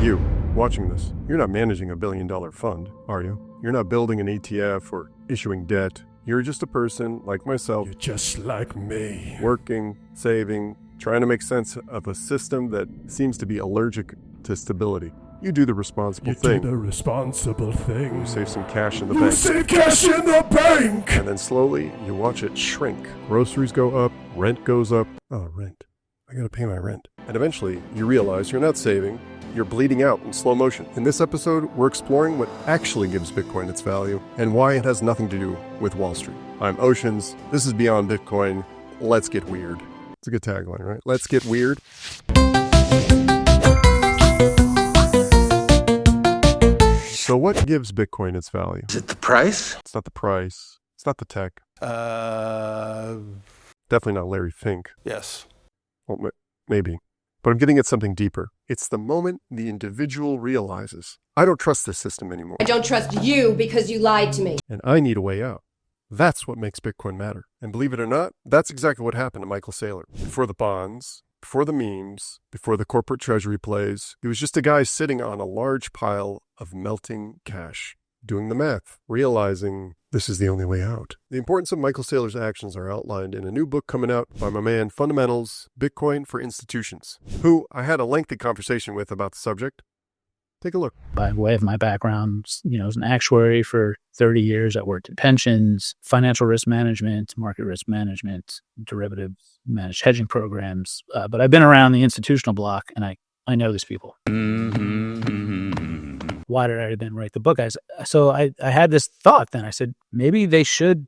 You, watching this, you're not managing a billion-dollar fund, are you? You're not building an ETF or issuing debt. You're just a person like myself. You're just like me. Working, saving, trying to make sense of a system that seems to be allergic to stability. You do the responsible thing. You do the responsible thing. You save some cash in the You bank. save cash in the bank! And then slowly, you watch it shrink. Groceries go up, rent goes up. Oh, rent. I gotta pay my rent. And eventually, you realize you're not saving, you're bleeding out in slow motion. In this episode, we're exploring what actually gives Bitcoin its value and why it has nothing to do with Wall Street. I'm Oceans. This is Beyond Bitcoin. Let's get weird. It's a good tagline, right? Let's get weird. So what gives Bitcoin its value? Is it the price? It's not the price. It's not the tech. Definitely not Larry Fink. Yes. Well, maybe. But I'm getting at something deeper. It's the moment the individual realizes, I don't trust this system anymore. I don't trust you because you lied to me. And I need a way out. That's what makes Bitcoin matter. And believe it or not, that's exactly what happened to Michael Saylor. Before the bonds, before the memes, before the corporate treasury plays, he was just a guy sitting on a large pile of melting cash, doing the math, realizing this is the only way out. The importance of Michael Saylor's actions are outlined in a new book coming out by my man Fundamentals, Bitcoin for Institutions, who I had a lengthy conversation with about the subject. Take a look. By way of my background, as an actuary for 30 years, I worked in pensions, financial risk management, market risk management, derivatives, managed hedging programs. But I've been around the institutional block, and I know these people. Why did I then write the book? So I had this thought then. I said, maybe they should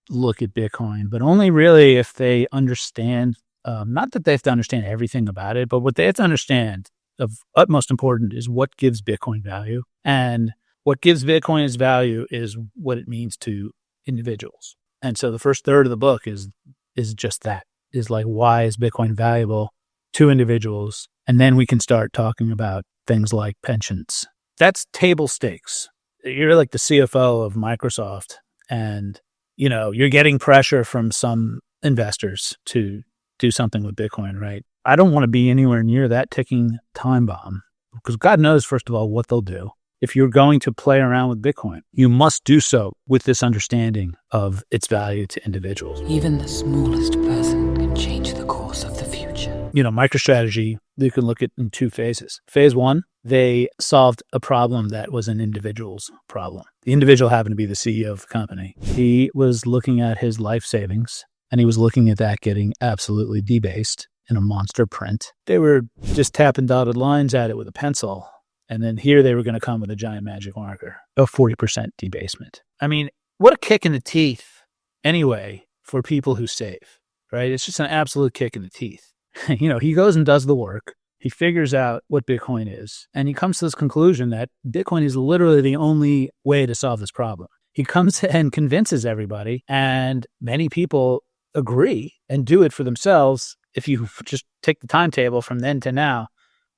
look at Bitcoin, but only really if they understand, not that they have to understand everything about it, but what they have to understand of utmost importance is what gives Bitcoin value. And what gives Bitcoin its value is what it means to individuals. And so the first third of the book is just that, is like, why is Bitcoin valuable to individuals? And then we can start talking about things like pensions. That's table stakes. You're like the CFO of Microsoft, and you're getting pressure from some investors to do something with Bitcoin, right? I don't want to be anywhere near that ticking time bomb, because God knows, first of all, what they'll do. If you're going to play around with Bitcoin, you must do so with this understanding of its value to individuals. Even the smallest person can change the course of the future. MicroStrategy, you can look at in two phases. Phase one, they solved a problem that was an individual's problem. The individual happened to be the CEO of the company. He was looking at his life savings, and he was looking at that getting absolutely debased in a monster print. They were just tapping dotted lines at it with a pencil. And then here they were going to come with a giant magic marker of 40% debasement. I mean, what a kick in the teeth anyway for people who save, right? It's just an absolute kick in the teeth. He goes and does the work. He figures out what Bitcoin is, and he comes to this conclusion that Bitcoin is literally the only way to solve this problem. He comes and convinces everybody, and many people agree and do it for themselves. If you just take the timetable from then to now,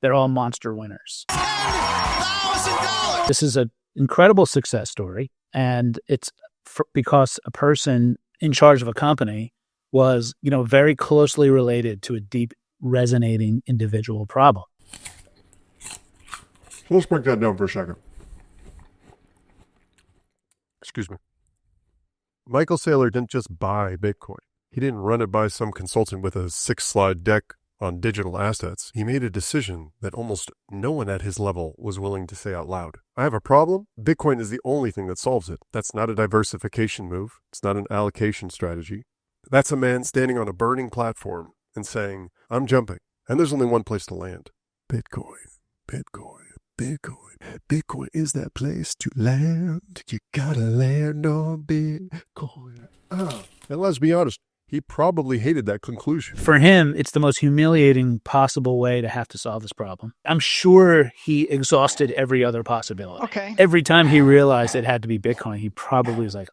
they're all monster winners. This is an incredible success story, and it's because a person in charge of a company was, very closely related to a deep, resonating individual problem. Let's break that down for a second. Excuse me. Michael Saylor didn't just buy Bitcoin. He didn't run it by some consultant with a 6-slide deck on digital assets. He made a decision that almost no one at his level was willing to say out loud. I have a problem. Bitcoin is the only thing that solves it. That's not a diversification move. It's not an allocation strategy. That's a man standing on a burning platform and saying, I'm jumping, and there's only one place to land. Bitcoin, Bitcoin, Bitcoin. Bitcoin is that place to land. You gotta land on Bitcoin. And let's be honest, he probably hated that conclusion. For him, it's the most humiliating possible way to have to solve this problem. I'm sure he exhausted every other possibility. Okay. Every time he realized it had to be Bitcoin, he probably was like,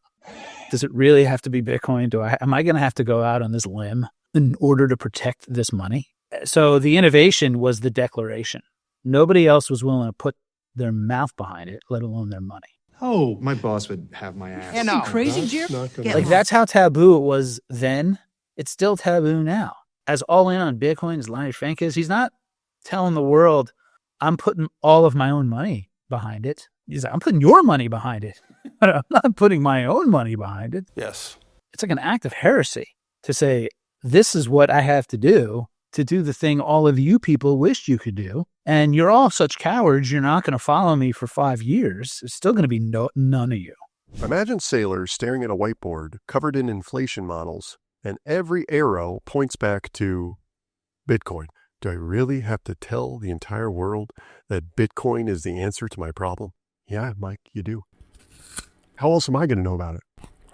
does it really have to be Bitcoin? Am I going to have to go out on this limb in order to protect this money? So the innovation was the declaration. Nobody else was willing to put their mouth behind it, let alone their money. Oh, my boss would have my ass. You know, Crazy, Jim? That's how taboo it was then. It's still taboo now. As all in on Bitcoin as Larry Fink is, he's not telling the world, I'm putting all of my own money behind it. He's like, I'm putting your money behind it. But I'm not putting my own money behind it. Yes. It's like an act of heresy to say, this is what I have to do the thing all of you people wished you could do. And you're all such cowards, you're not going to follow me for 5 years. It's still going to be none of you. Imagine Saylor staring at a whiteboard covered in inflation models, and every arrow points back to Bitcoin. Do I really have to tell the entire world that Bitcoin is the answer to my problem? Yeah, Mike, you do. How else am I going to know about it?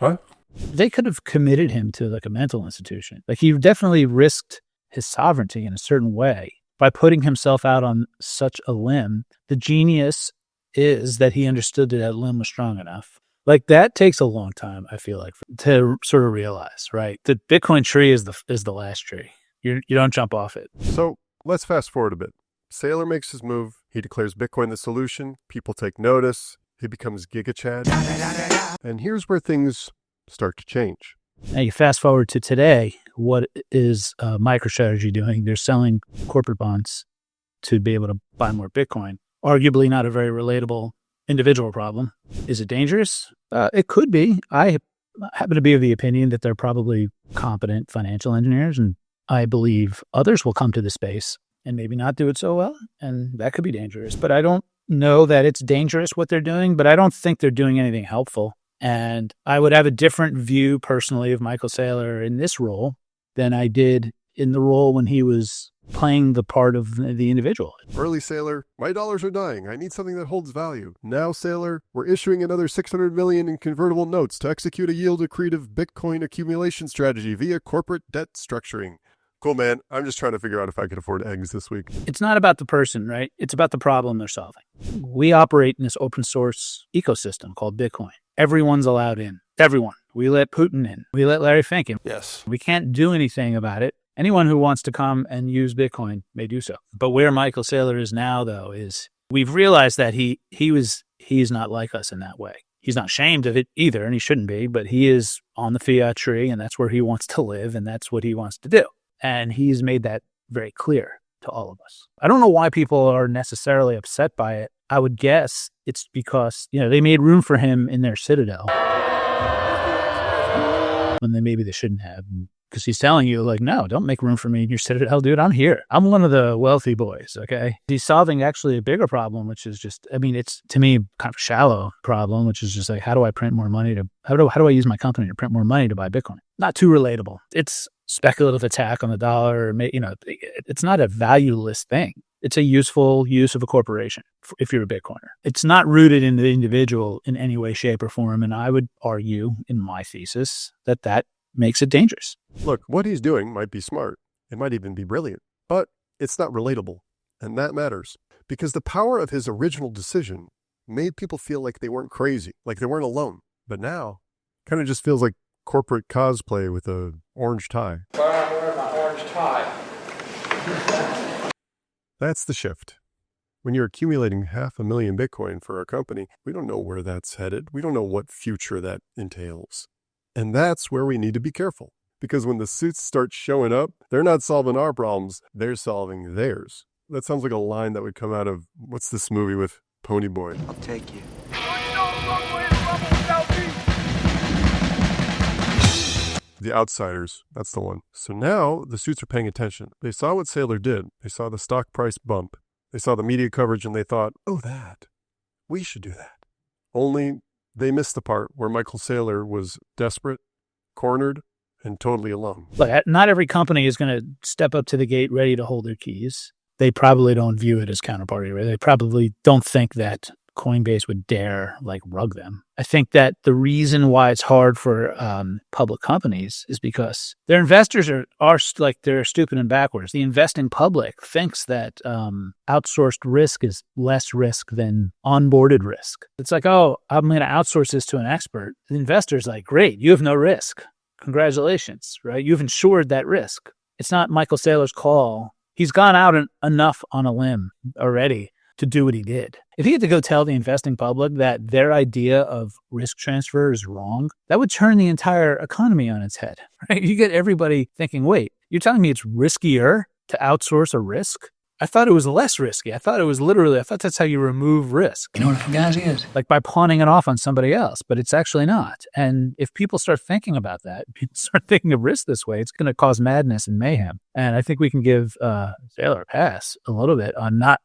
Huh? They could have committed him to like a mental institution. Like he definitely risked his sovereignty in a certain way by putting himself out on such a limb. The genius is that he understood that limb was strong enough. Like that takes a long time, I feel like, to sort of realize, right? The Bitcoin tree is the last tree. You don't jump off it. So let's fast forward a bit. Saylor makes his move. He declares Bitcoin the solution. People take notice. He becomes Giga Chad. And here's where things start to change. Now you fast forward to today. What is MicroStrategy doing? They're selling corporate bonds to be able to buy more Bitcoin. Arguably not a very relatable individual problem. Is it dangerous? It could be. I happen to be of the opinion that they're probably competent financial engineers, and I believe others will come to the space and maybe not do it so well, and that could be dangerous. But I don't know that it's dangerous what they're doing, but I don't think they're doing anything helpful. And I would have a different view personally of Michael Saylor in this role than I did in the role when he was playing the part of the individual. Early Saylor, my dollars are dying. I need something that holds value. Now Saylor, we're issuing another $600 million in convertible notes to execute a yield accretive Bitcoin accumulation strategy via corporate debt structuring. Cool, man. I'm just trying to figure out if I can afford eggs this week. It's not about the person, right? It's about the problem they're solving. We operate in this open source ecosystem called Bitcoin. Everyone's allowed in. Everyone. We let Putin in. We let Larry Fink in. Yes. We can't do anything about it. Anyone who wants to come and use Bitcoin may do so. But where Michael Saylor is now, though, is we've realized that he's not like us in that way. He's not ashamed of it either, and he shouldn't be, but he is on the fiat tree, and that's where he wants to live, and that's what he wants to do. And he's made that very clear to all of us. I don't know why people are necessarily upset by it. I would guess it's because, they made room for him in their citadel when maybe they shouldn't have. Because he's telling you, like, no, don't make room for me in your citadel, dude. I'm here. I'm one of the wealthy boys, okay? He's solving actually a bigger problem, which is just, it's, to me, kind of a shallow problem, which is just like, how do I print more money how do I use my company to print more money to buy Bitcoin? Not too relatable. It's speculative attack on the dollar. It's not a valueless thing. It's a useful use of a corporation if you're a Bitcoiner. It's not rooted in the individual in any way, shape, or form. And I would argue in my thesis that makes it dangerous. Look, what he's doing might be smart. It might even be brilliant, but it's not relatable. And that matters because the power of his original decision made people feel like they weren't crazy, like they weren't alone. But now, kind of just feels like corporate cosplay with a orange tie. Well, I'm wearing my orange tie. That's the shift. When you're accumulating 500,000 Bitcoin for a company, we don't know where that's headed. We don't know what future that entails. And that's where we need to be careful. Because when the suits start showing up, they're not solving our problems, they're solving theirs. That sounds like a line that would come out of, what's this movie with Pony Boy? I'll take you. The Outsiders, that's the one. So now the suits are paying attention. They saw what Saylor did. They saw the stock price bump. They saw the media coverage and they thought, oh, we should do that. Only they missed the part where Michael Saylor was desperate, cornered, and totally alone. Look, not every company is going to step up to the gate ready to hold their keys. They probably don't view it as counterparty, right? They probably don't think that Coinbase would dare rug them. I think that the reason why it's hard for public companies is because their investors are they're stupid and backwards. The investing public thinks that outsourced risk is less risk than onboarded risk. It's like, oh, I'm going to outsource this to an expert. The investor's like, great, you have no risk. Congratulations, right? You've insured that risk. It's not Michael Saylor's call. He's gone out enough on a limb already to do what he did. If he had to go tell the investing public that their idea of risk transfer is wrong, that would turn the entire economy on its head, right? You get everybody thinking, wait, you're telling me it's riskier to outsource a risk? I thought it was less risky. I thought that's how you remove risk. You know what Fugazi is? Like by pawning it off on somebody else, but it's actually not. And if people start thinking about that, start thinking of risk this way, it's going to cause madness and mayhem. And I think we can give Saylor a pass a little bit on not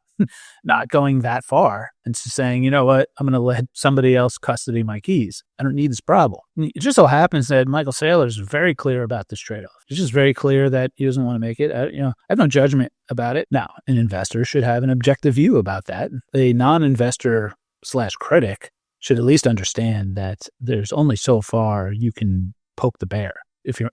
going that far and saying, you know what, I'm going to let somebody else custody my keys. I don't need this problem. It just so happens that Michael Saylor is very clear about this trade-off. It's just very clear that he doesn't want to make it. I have no judgment about it. Now, an investor should have an objective view about that. A non-investor / critic should at least understand that there's only so far you can poke the bear. If you're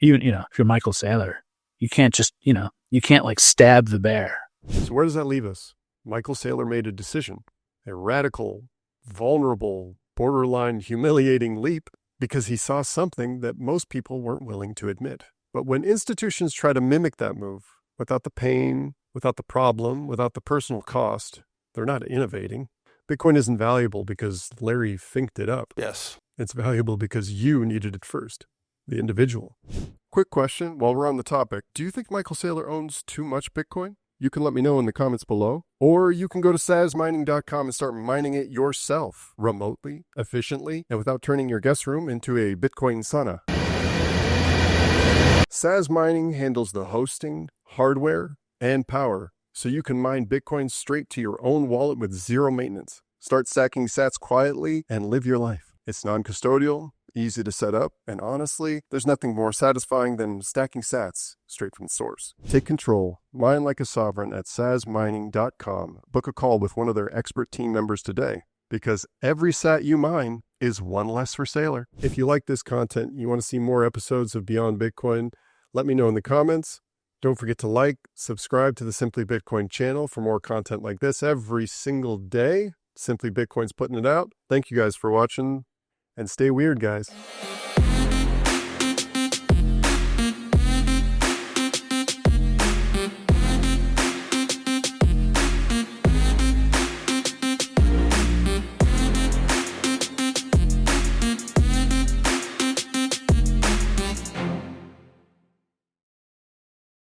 Michael Saylor, you can't just, you can't like stab the bear. So where does that leave us? Michael Saylor made a decision, a radical, vulnerable, borderline humiliating leap because he saw something that most people weren't willing to admit. But when institutions try to mimic that move without the pain, without the problem, without the personal cost, they're not innovating. Bitcoin isn't valuable because Larry finked it up. Yes. It's valuable because you needed it first, the individual. Quick question while we're on the topic. Do you think Michael Saylor owns too much Bitcoin? You can let me know in the comments below, or you can go to sazmining.com and start mining it yourself, remotely, efficiently, and without turning your guest room into a Bitcoin sauna. Saz Mining handles the hosting, hardware, and power, so you can mine Bitcoin straight to your own wallet with zero maintenance. Start stacking sats quietly and live your life. It's non-custodial, easy to set up, and honestly, there's nothing more satisfying than stacking sats straight from the source. Take control, mine like a sovereign at sazmining.com. Book a call with one of their expert team members today, because every sat you mine is one less for Saylor. If you like this content, you want to see more episodes of Beyond Bitcoin, let me know in the comments. Don't forget to like, subscribe to the Simply Bitcoin channel for more content like this every single day. Simply Bitcoin's putting it out. Thank you guys for watching. And stay weird, guys.